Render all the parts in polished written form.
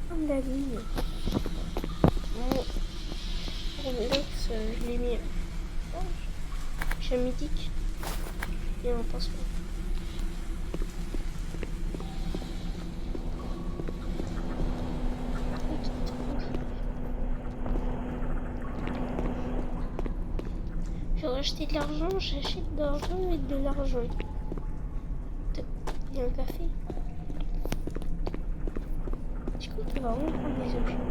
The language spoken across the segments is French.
Comme la ligne. Bon, pour Linux, je l'ai mis. J'ai un mythique. Et un pansement. Je vais racheter de l'argent, j'achète de l'argent et de l'argent. Il y a un café. Je crois qu'il va vraiment prendre des objets.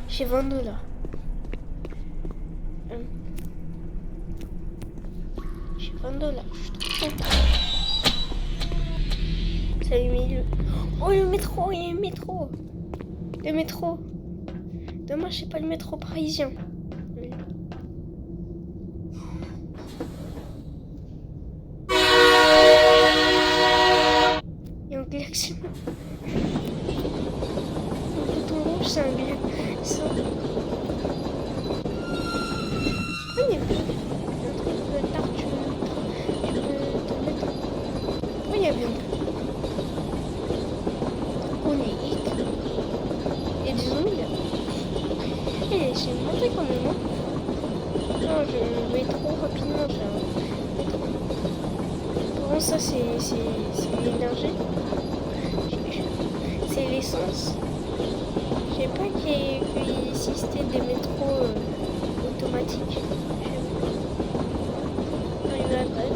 J'ai 20 $. J'ai 20 $. Je suis trop contente. Ça lui met le... Oh, le métro, il y a un métro. Le métro. Dommage, c'est pas le métro parisien. Il y a un klaxon. Le bouton rouge, c'est un klaxon. Ah, il y a un truc de tarte, tu peux te mettre. Oh, il y a bien. On est hit. Il y a des zombies là. Eh, j'ai monté quand même. Hein. Non, je vais trop rapidement. Bon, ça c'est l'énergie. C'est l'essence. Je sais pas qu'il existait des métros automatiques. Non, il y en a pas.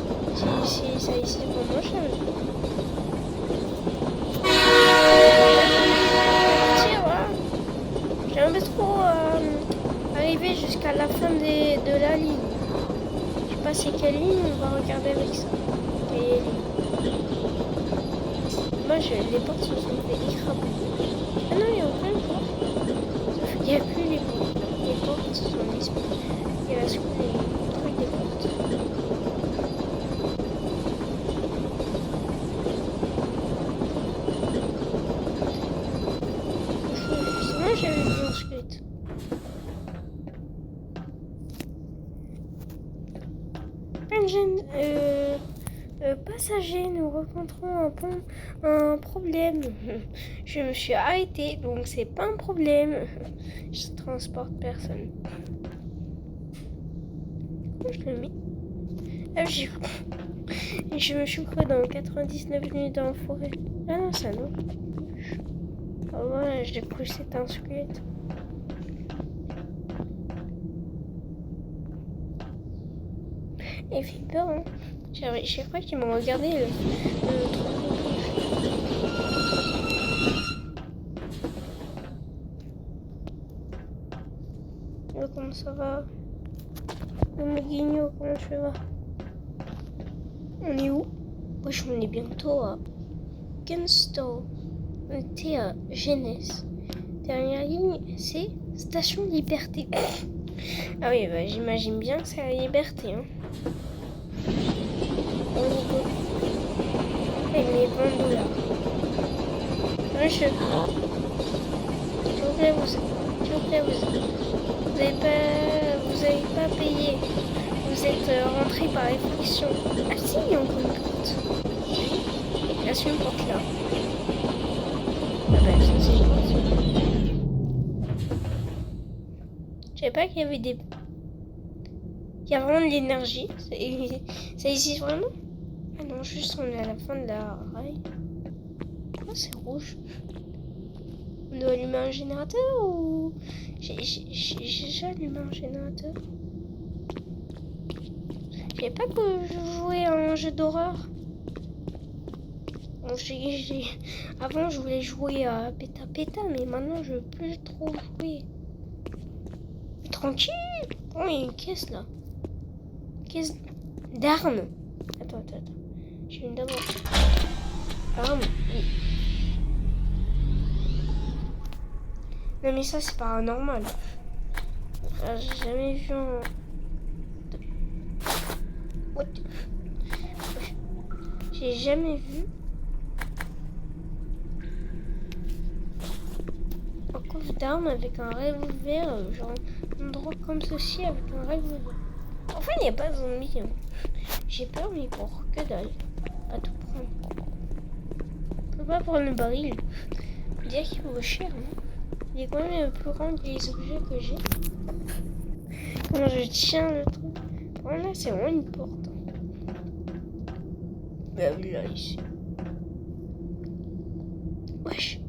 Si ça existe pour moi, je savais. J'aimerais trop arriver jusqu'à la fin de la ligne. Je sais pas c'est quelle ligne, on va regarder avec ça. Quelle ligne. Moi, les portes se sont fait écraper. Ah non, il n'y a aucune porte. Il n'y a plus les portes. Les portes se sont disparues. Il reste que les trucs des portes. Sinon, j'avais vu un squelette. Passagers, nous rencontrons un problème. Je me suis arrêtée, donc c'est pas un problème. Je transporte personne. Comment je le mets? Ah, je me suis cru dans 99 minutes dans la forêt. Ah non, ça non. Ah ouais, j'ai cru que c'était un squelette. Il fait peur, hein. Je crois qu'ils m'ont regardé le truc. Comment ça va? Le guignol, comment tu vas? On est où? Wesh, on est bientôt à Gunstow. On était à Genèse. Dernière ligne, c'est Station Liberté. Ah oui, bah, j'imagine bien que c'est la liberté, hein. On y go. Avec mes 20 $. Monsieur, s'il vous plaît, vous avez pas payé. Vous êtes rentré par effraction. Ah si, il y a encore une porte. Il y a une porte là. Ah bah ça c'est une porte. Je savais pas qu'il y avait des... Il y a vraiment de l'énergie. Ça existe vraiment? Ah non, juste on est à la fin de la rail. Pourquoi c'est rouge? On doit allumer un générateur ou... J'ai déjà allumé un générateur. Je savais pas que je jouais à un jeu d'horreur. Bon, avant je voulais jouer à Péta Péta, mais maintenant je veux plus trop jouer. Mais tranquille. Oh, il y a une caisse là. Caisse d'armes. Attends. J'ai une d'abord. Armes. Oui. Non mais ça c'est paranormal. J'ai jamais vu un... What? J'ai jamais vu un coffre d'armes avec un revolver, genre un endroit comme ceci avec un revolver. Enfin, il n'y a pas de zombies. Hein. J'ai peur, mais pour que dalle. À tout prendre. On peut pas prendre le baril. On dirait qu'il vaut cher. Hein. Il est quand même plus grand que les objets que j'ai. Comment je tiens le truc? Voilà, c'est vraiment une porte. Bah oui, là, ici. Wesh.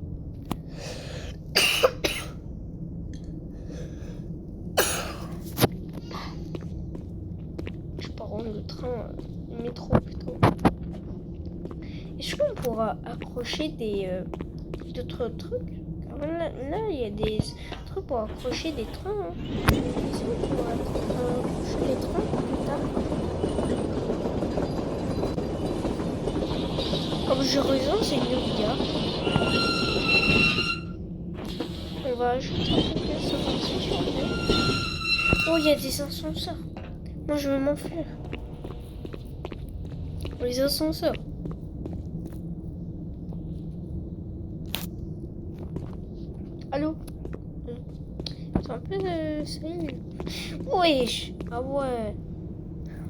Je pars en le train, le métro plutôt. Est-ce qu'on pourra accrocher d'autres trucs? Là, il y a des trucs pour accrocher des trains. Hein. Est-ce qu'on pourra accrocher des trains plus tard? Comme je raison, c'est une gare. On va ajouter un peu plus sur le. Oh, il y a des ascenseurs. Moi, je veux m'enfuir. Les ascenseurs. Allô? C'est un peu sérieux. Wesh. Ah ouais.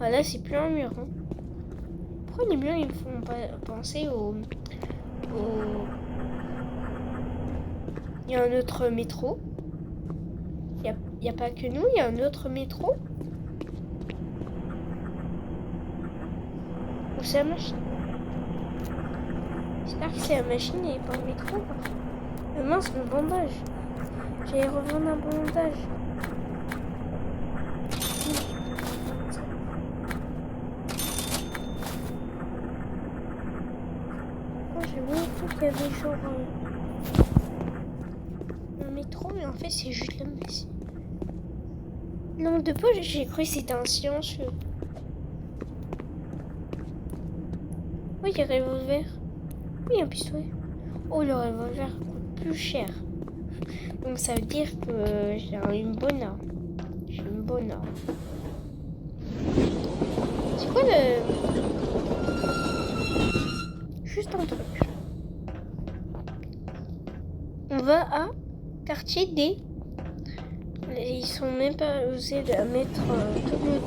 Ah là, c'est plus un mur. Hein. Pourquoi les murs, ils me font penser au... Il y a un autre métro. Il n'y a pas que nous, il y a un autre métro. Ou c'est la machine? J'espère que c'est la machine et pas le métro. Mais mince, mon bandage. J'allais revendre un bandage. J'ai vu qu'il y avait genre un métro, mais en fait c'est juste la machine. Non, de peu, j'ai cru que c'était un silencieux. Oui, il y a un revolver. Oui, un pistolet. Oh, le revolver coûte plus cher. Donc ça veut dire que j'ai une bonne arme. J'ai une bonne arme. C'est quoi le... Juste un truc. On va à quartier D. Ils sont même pas osés à mettre tout le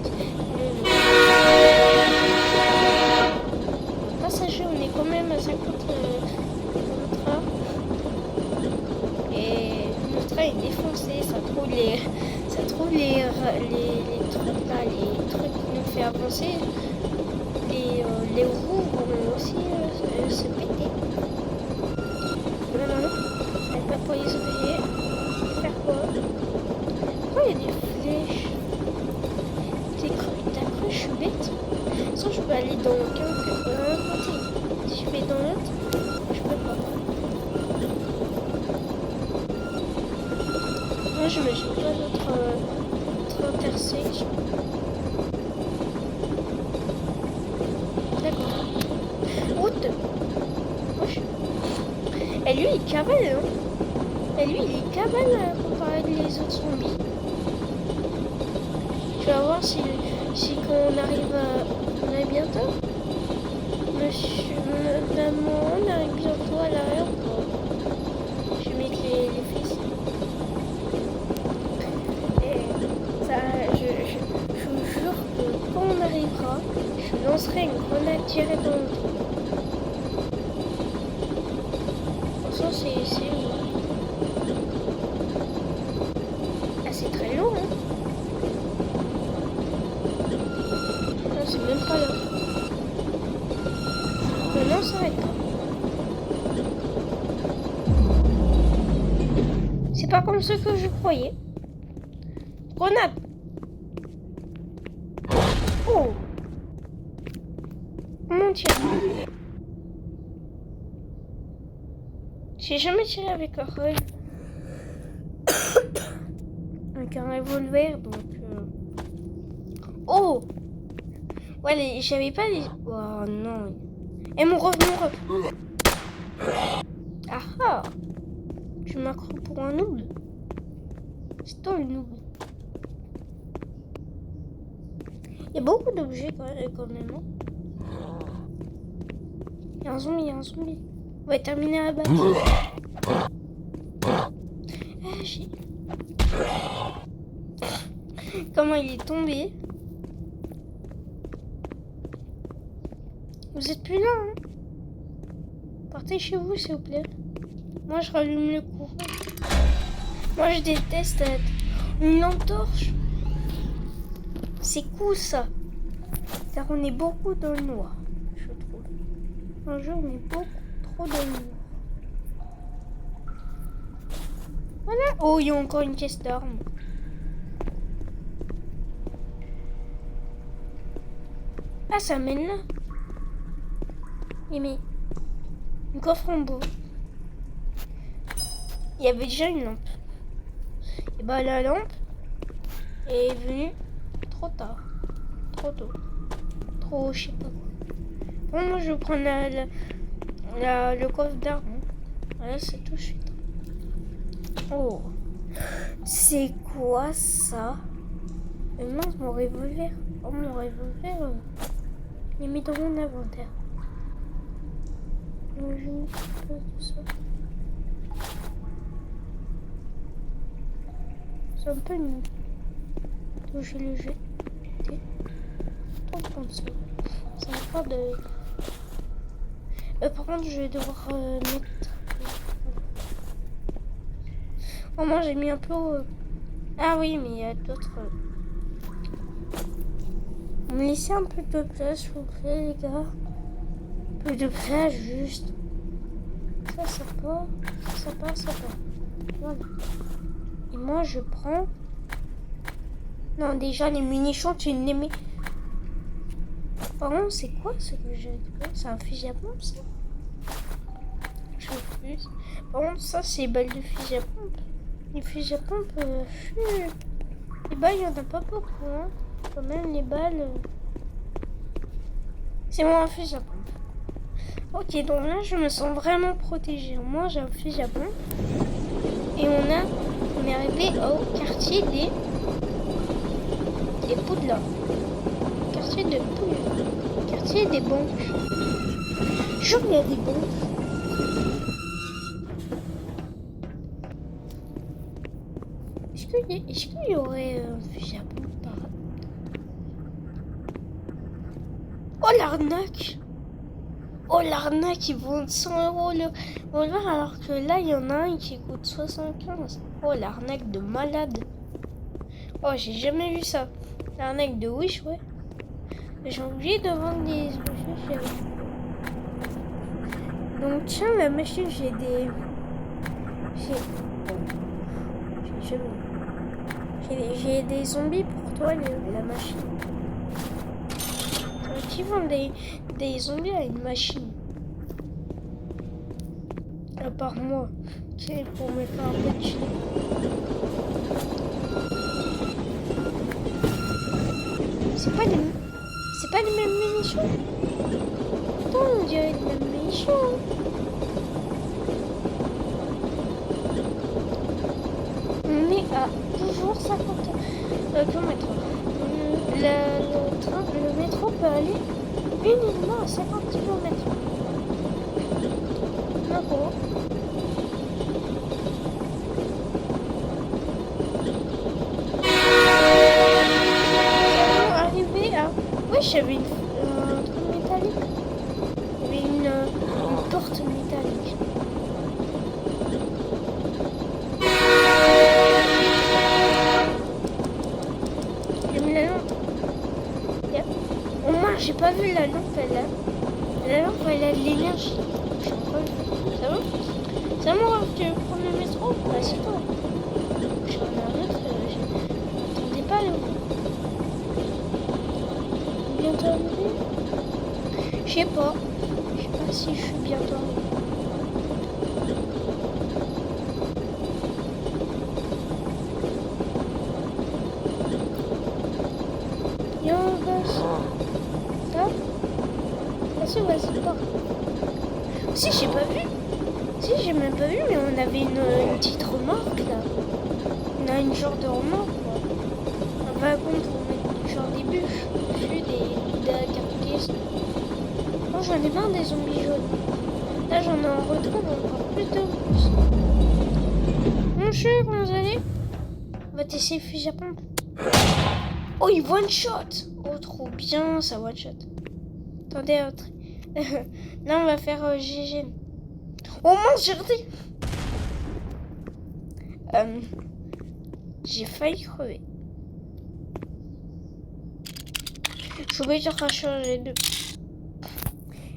passager. On est quand même à 50 km/h. Et notre train est défoncé. Ça trouve les trucs là, les trucs qui nous fait avancer. Les roues vont aussi se péter. Non. Elle va pour les objets. Faire quoi? Pourquoi il y a des flèches? T'as cru que je suis bête? Sinon je peux aller dans un côté. Si je vais dans l'autre, je peux pas. Moi je m'imagine pas d'autres intersections. D'accord. Route. Wesh. Et lui il cavale, hein. Et lui il est cavale comparé les autres zombies. Tu vas voir si quand on arrive bientôt. Monsieur, maman, on arrive bientôt à l'aéroport. Je vais mettre les fesses. Et ça, je vous jure que quand on arrivera, je lancerai une grenade direct dans le trou. Pour ça, c'est long. Ah, c'est très long, hein. Non, c'est même pas là. Non, ça s'arrête pas. C'est pas comme ce que je croyais. Grenade. Oh. Comment tirer? J'ai jamais tiré avec un revol. Avec un revolver, donc... Oh. Ouais, j'avais pas les... Oh non. Et mon revol. Ah ah. Tu m'as cru pour un noob. C'est toi le noob. Il y a beaucoup d'objets quand même. Il y a un zombie, On va terminer à battre. Comment il est tombé? Vous êtes plus là, hein? Partez chez vous, s'il vous plaît. Moi, je rallume le courant. Moi, je déteste être une lampe torche. C'est cool, ça. Car on est beaucoup dans le noir, je trouve. Un jeu, on est beaucoup trop dans le noir. Voilà. Oh, il y a encore une caisse d'armes. Ah, ça mène là. Mais un coffre en bois. Il y avait déjà une lampe. Et bah la lampe est venue trop tard. Trop tôt. Trop je sais pas quoi. Bon, moi je vais prendre le coffre d'armes. Voilà, c'est tout de suite. Oh. C'est quoi ça? Mince, mon revolver. Oh, mon revolver. Il est mis dans mon inventaire. Je ne sais pas tout ça. C'est un peu nul. Donc je vais le jeter. Pour prendre ça. Ça va pas de... par contre, je vais devoir mettre... Oh, moi j'ai mis un peu... Ah oui, mais il y a d'autres... Vous me laissez un peu de place, s'il vous plaît, les gars. Un peu de place, juste. Ça part. Ça part. Voilà. Et moi, je prends... Non, déjà, les munitions, tu les mets... Par contre, c'est quoi ce que j'ai récupéré? C'est un fusil à pompe, ça? Je sais plus. Par contre, ça, c'est les balles de fusil à pompe. Les fusils à pompe, les balles, il n'y en a pas beaucoup, hein. Quand même, les balles... C'est moi un fusil à pompe. Ok, donc là, je me sens vraiment protégée. Moi, j'ai un fusil à pompe. Et on est arrivé au quartier des Poudlard. Quartier de Poudlard. Quartier des banques. Je vois qu'il y a des banques. Est-ce qu'il y aurait un fusil à pompe par là? Oh, l'arnaque! Oh, l'arnaque, ils vendent 100 € le revolver alors que là, il y en a un qui coûte 75. Oh, l'arnaque de malade. Oh, j'ai jamais vu ça. L'arnaque de Wish, ouais. J'ai oublié de vendre des objets. Donc, tiens, la machine, j'ai des zombies pour toi, la machine. Qui vend des zombies à une machine? À part moi, qui est pour me faire un peu de chien. C'est pas les mêmes munitions. Attends, on dirait les mêmes munitions. On est à toujours 50 km. Le métro peut aller uniquement à 50 km. D'accord. Arrivé à... Oui, j'avais un truc métallique. Il y avait une porte métallique. J'ai mis la lampe. Au moins, j'ai pas vu la lampe, la lampe, elle a de l'énergie. Ça va? Ça va, tu veux prendre le métro? Bah, c'est toi. J'en ai un autre, j'attendais pas le voir. Bientôt arrivé? Je sais pas si je suis bientôt arrivé. Yo, ça? Vas-y, pas. Si, j'ai pas vu. Si, j'ai même pas vu, mais on avait une petite remorque là. On a une genre de remorque, quoi. Un wagon pour mettre genre des bûches dessus, des carcasses. Moi, j'en ai marre des zombies jaunes. Là, j'en retrouve encore plus de plus. Mon cher, comment vous allez? On va tester le fusil à pompe. Oh, il one shot. Oh, trop bien, ça one shot. Attendez, Là, on va faire GG. Oh mince, j'ai raté. J'ai failli crever. Je vais te changer de...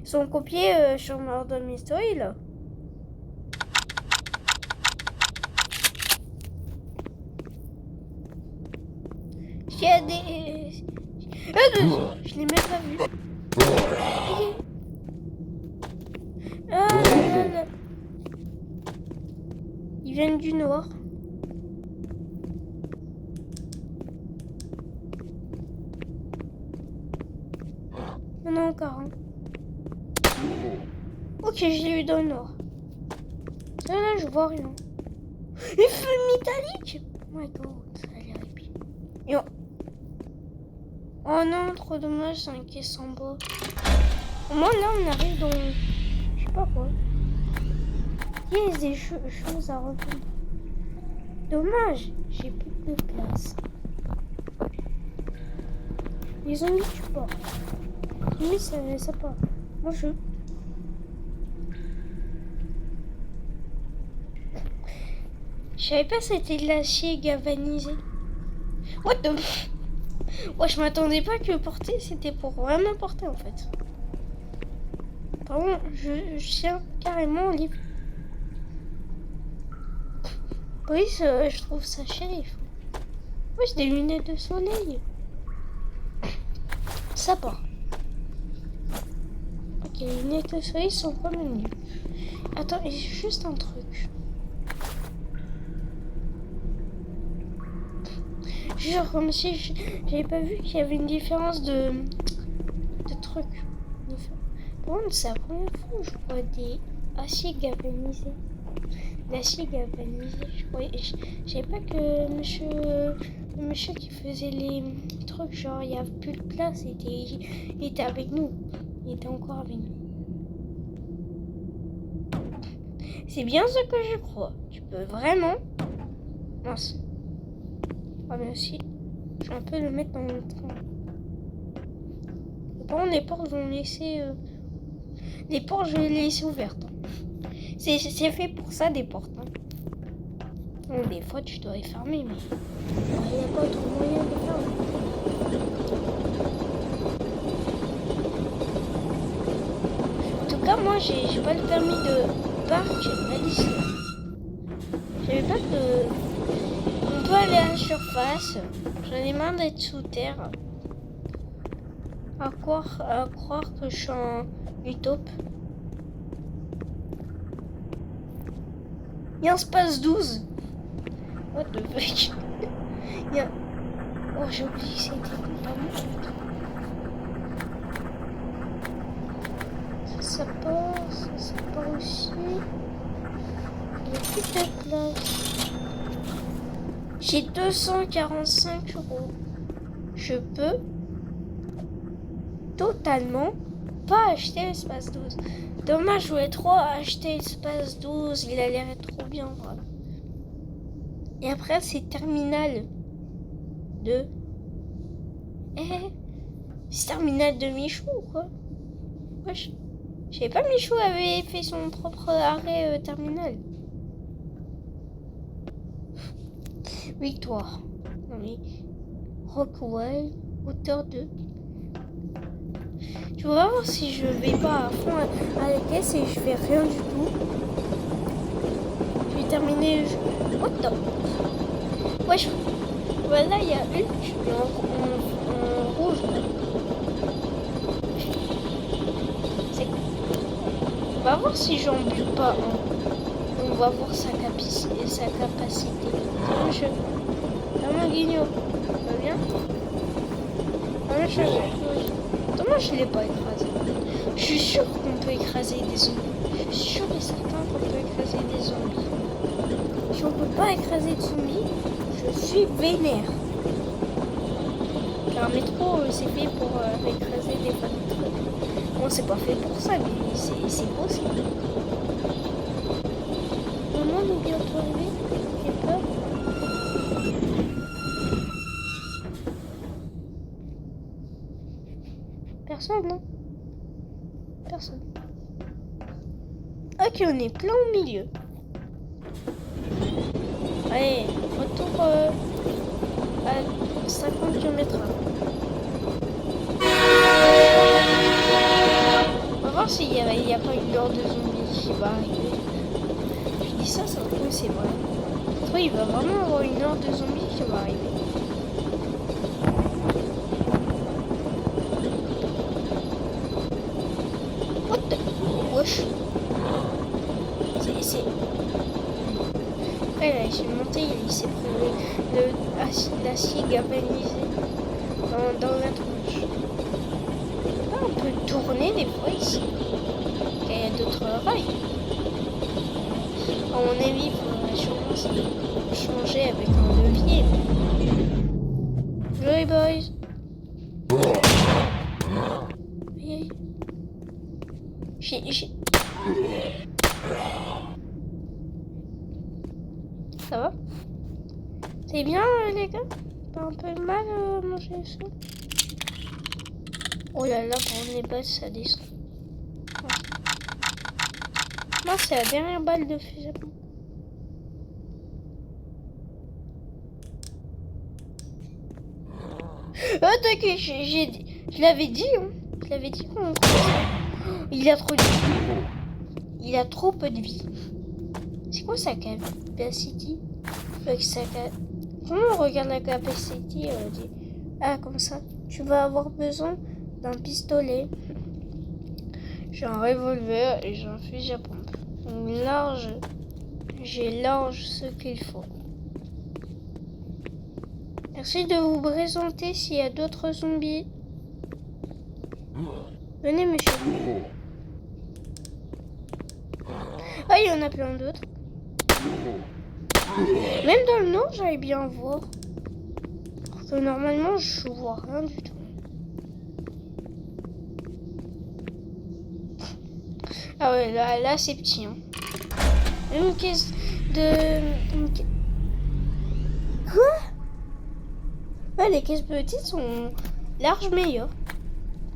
Ils sont copiés sur Murder Mystery, là. Il y a des... je l'ai même pas vu. Ah, là, là. Ils viennent du nord. Il y en a encore un. Ok, je l'ai eu dans le nord. Là, je vois rien. Les feux métalliques. Oh my god, ça a l'air épique. Oh non, trop dommage, c'est un caisse en bas. Au moins là, on arrive dans... Je sais pas quoi. Il y a des choses à reprendre. Dommage, j'ai plus de place. Les zombies, tu pars. Mais ça part. Moi, je savais pas que c'était de l'acier galvanisé. What the... Ouais, je m'attendais pas que porter, c'était pour vraiment porter en fait. Pardon, je tiens carrément au livre. Oui, je trouve ça shérif. Oui, j'ai des lunettes de soleil. Ça part. Ok, les lunettes de soleil sont pas mieux. Attends, il y a juste un truc. Genre comme si j'avais pas vu qu'il y avait une différence de trucs. Par contre, c'est la première fois que je vois des aciers galvanisés. L'acier galvanisé, je savais pas que le monsieur qui faisait les trucs, genre il y avait plus de place, il était avec nous. Il était encore avec nous. C'est bien ce que je crois. Tu peux vraiment... Mince. Ah mais aussi, je vais un peu le mettre dans le train. Par contre, les portes vont laisser... Les portes, je vais les laisser ouvertes. C'est fait pour ça, des portes. Hein. Bon, des fois, tu dois les fermer, mais il n'y a pas trop moyen de faire. En tout cas, moi, j'ai pas le permis de parc à Disney. J'avais pas de... On peut aller à la surface. J'en ai marre d'être sous terre. À croire que je suis en utope. Il y a un space 12. What the fuck. Il y a... Oh, j'ai oublié que c'était pas mal. Ça part aussi. Il y a plus de place. J'ai 245 €. Je peux totalement pas acheter l'espace 12. Dommage, je voulais trop acheter l'espace 12. Il a l'air trop bien. Voilà. Et après, c'est Terminal 2. C'est Terminal de Michou, quoi. Wesh. Je savais pas, Michou avait fait son propre arrêt terminal. Victoire. Non mais... Rockwell, hauteur 2. Tu vas voir si je vais pas à fond à la caisse et je fais rien du tout. Je vais terminer le jeu. What the... Wesh. Voilà, il y a une en rouge. On va voir si j'en bue pas un. On va voir sa capacité. Maman Guignot, ça va bien? Maman Chalet. Comment je l'ai pas écrasé? Je suis sûre qu'on peut écraser des zombies. Je suis sûre et certain qu'on peut écraser des zombies. Si on peut pas écraser de zombies, je suis vénère. Car un métro, c'est fait pour écraser des panneaux. Bon, c'est pas fait pour ça, mais c'est possible. Maman, on est bientôt arrivé. J'ai peur. Personne, non? personne. Ok, on est plein au milieu. Allez, retour à 50 km/h. On va voir s'il n'y a pas une horde de zombies qui va arriver. Je dis ça, ça va c'est vrai. Toi, il va vraiment avoir une horde de zombies qui va arriver. What the... Wesh. C'est... Après, là, il s'est monté, il s'est pris l'acier galvanisé dans la tronche. Ah, on peut tourner des fois ici. Il y a d'autres rails. À mon avis, il faudrait sûrement changer avec un levier. Joy boys. Ça va? C'est bien les gars? Pas un peu mal manger ça? Oh là là, quand on est bas, ça descend. Moi, c'est la dernière balle de fusil à pompe. Oh, t'inquiète, je l'avais dit, hein. Je l'avais dit qu'on... Il a trop de vie. Il a trop peu de vie. C'est quoi sa capacity? Comment on regarde la capacity? Ah, comme ça. Tu vas avoir besoin d'un pistolet. J'ai un revolver et j'ai un fusil à pompe. Donc j'ai large ce qu'il faut. Merci de vous présenter s'il y a d'autres zombies. Venez, monsieur. Ah, il y en a plein d'autres. Même dans le nord, j'allais bien voir. Parce que normalement, je vois rien du tout. Ah ouais, là c'est petit. Hein. Une caisse de... Quoi? Ouais, les caisses petites sont larges meilleures.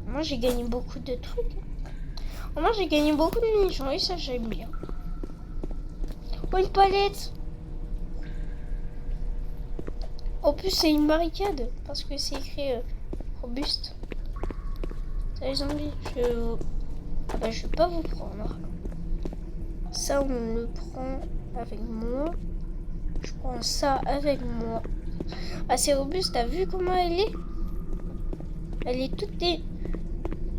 Moi, j'ai gagné beaucoup de trucs. Moi, j'ai gagné beaucoup de munitions et ça, j'aime bien. Oh, une palette. En plus, c'est une barricade parce que c'est écrit robuste. Ça, les zombies, ah bah, je vais pas vous prendre. Ça, on le prend avec moi. Je prends ça avec moi. Ah, c'est robuste. T'as vu comment elle est? Elle est toute des...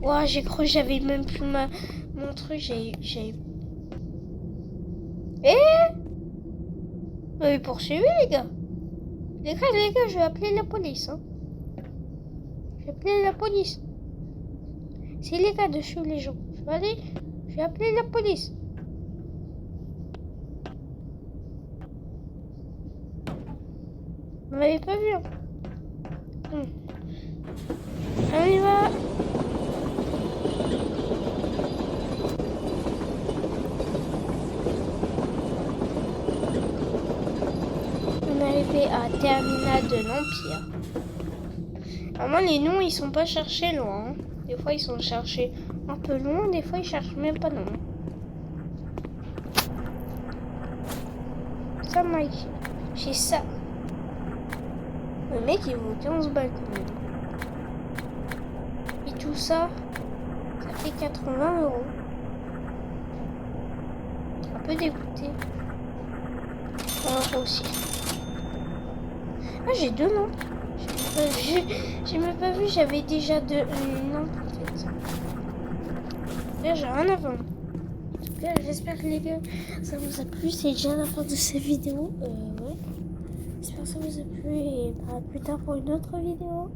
Ouah, j'ai cru que j'avais même plus mon truc. J'ai... Mais poursuivez, les gars. Les gars, je vais appeler la police. Hein. Je vais appeler la police. C'est les gars de suivre les gens. Je vais appeler la police. Vous m'avez pas vu. Hein. On y va. On est arrivé à Terminal de l'Empire. Alors les noms, ils sont pas cherchés loin. Hein. Des fois, ils sont cherchés un peu loin. Des fois, ils cherchent même pas loin. Ça, Mike. J'ai ça. Le mec, il vaut 15 balles quand même. Et tout ça, ça fait 80 €. Un peu dégoûté. Aussi. Ah, j'ai 2 lampes. J'ai même pas vu, j'avais déjà une lampe en fait. Là, j'ai rien à vendre. En tout cas, j'espère que les gars, ça vous a plu. C'est déjà la fin de cette vidéo. Ouais. J'espère que ça vous a plu et à plus tard pour une autre vidéo.